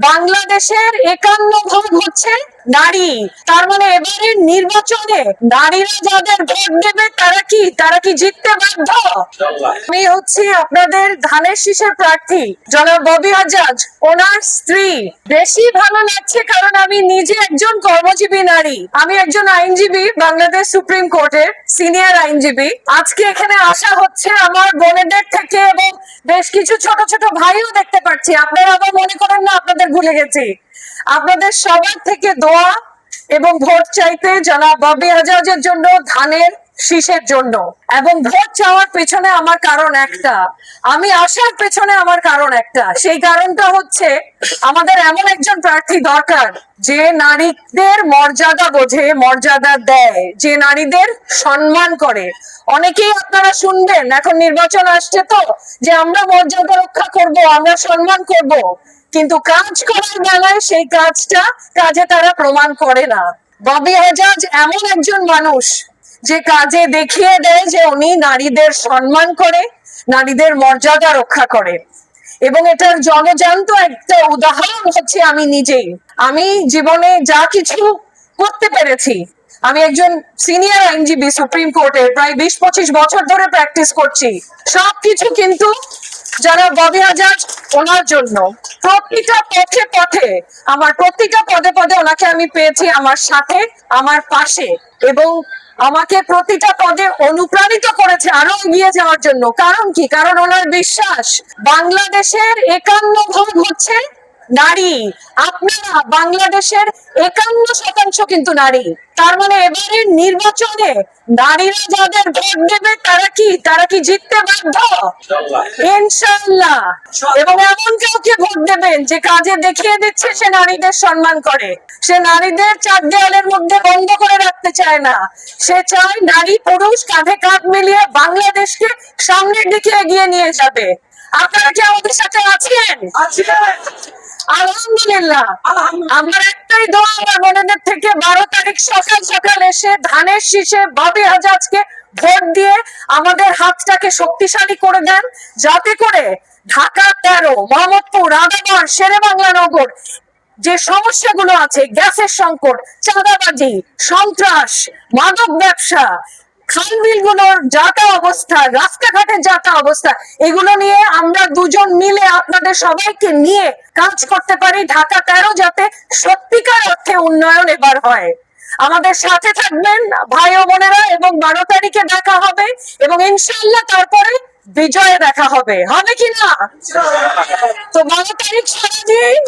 বাংলাদেশের 51 ভাগ হচ্ছে নারী। তার মানে এবারের নির্বাচনে নারীরা যাদের ভোট দেবে তারা কি জিততে বাধ্য? আমি হচ্ছি আপনাদের ধানের শীষের প্রার্থী জনাব ববি হাজাজ, ওনার স্ত্রী। বেশি ভালো লাগছে কারণ আমি নিজে একজন কর্মজীবী নারী। আমি একজন আইনজীবী, বাংলাদেশ সুপ্রিম কোর্টের সিনিয়র আইনজীবী। আজকে এখানে আসা হচ্ছে আমার বোনেদের থেকে এবং বেশ কিছু ছোট ছোট ভাইও দেখতে পাচ্ছি। আপনারা আবার মনে করেন না আপনাদের ভুলে গেছি। আপনাদের সবার থেকে দোয়া এবং ভোট চাইতে জনাব ববি হাজাজের জন্য, ধানের শীষের জন্য। এবং ভোট চাওয়ার পেছনে আমার কারণ একটা, আমি আসার পেছনে আমার কারণ একটা। সেই কারণটা হচ্ছে আমাদের এমন একজন প্রার্থী দরকার যে নারীদের মর্যাদা বোঝে, মর্যাদা দেয়, যে নারীদের সম্মান করে। অনেকেই আপনারা শুনবেন এখন নির্বাচন আসছে তো, যে আমরা মর্যাদা রক্ষা করব, আমরা সম্মান করব, কিন্তু কাজ করার বেলায় সেই কাজে তারা প্রমাণ করে না। ববি হাজাজ এমন একজন মানুষ যে কাজে দেখিয়ে দেয় যে উনি নারীদের সম্মান করে, নারীদের মর্যাদা রক্ষা করে। এবং এটার জনজান্ত একটা উদাহরণ হচ্ছে আমি নিজেই। আমি জীবনে যা কিছু করতে পেরেছি, আমি একজন সিনিয়র আইনজীবী সুপ্রিম কোর্টে, প্রায় 20-25 বছর ধরে প্র্যাকটিস করছি। সবকিছু কিন্তু যারা ববি হাজাজ ওনার জন্য। প্রতিটা পথে আমার প্রতিটা পদে পদে ওনাকে আমি পেয়েছি আমার সাথে, আমার পাশে, এবং আমাকে প্রতিটা পদে অনুপ্রাণিত করেছে আরো এগিয়ে যাওয়ার জন্য। কারণ কি? কারণ ওনার বিশ্বাস বাংলাদেশের 51 ভাগ হচ্ছে নারী। আপনারা বাংলাদেশের 51% কিন্তু নারী। তার মানে এবারের নির্বাচনে নারীরা যাদের ভোট দেবে তারা কি জিততে বাধ্য? ইনশাআল্লাহ। এবং এমন কাউকে ভোট দেবেন যে কাজে দেখিয়ে দিচ্ছে সে নারীদের সম্মান করে, সে নারীদের চার দেওয়ালের মধ্যে বন্ধ করে রাখতে চায় না। সে চায় নারী পুরুষ কাঁধে কাঁধ মিলিয়ে বাংলাদেশকে সামনের দিকে এগিয়ে নিয়ে যাবে। আপনারা কি আমাদের সাথে আছেন? আলহামদুলিল্লাহ। আমার একটাই দোয়া আমার বোনেদের থেকে, 12 তারিখ সকাল সকাল এসে ধানের শীষে ববি হাজাজকে ভোট দিয়ে আমাদের হাতটাকে শক্তিশালী করে দেন, যাতে করে ঢাকা 13, মোহাম্মদপুর, আদাবর, শেরেবাংলা নগর যে সমস্যাগুলো আছে, গ্যাসের সংকট, চাঁদাবাজি, সন্ত্রাস, মাদক ব্যবসা, খালবিলগুলোর যাতা অবস্থা, রাস্তাঘাটের যাতা অবস্থা, এগুলো নিয়ে আমরা দুজন মিলে আপনাদের সবাইকে নিয়ে কাজ করতে পারি। ঢাকা 13 যাতে সত্যিকার অর্থে উন্নয়ন এবার হয়। আমাদের সাথে থাকবেন ভাই ও বোনেরা, এবং 12 তারিখে দেখা হবে, এবং ইনশাআল্লাহ তারপরে বিজয়ে দেখা হবে। হবে কি না? তো 12 তারিখ সারাদিন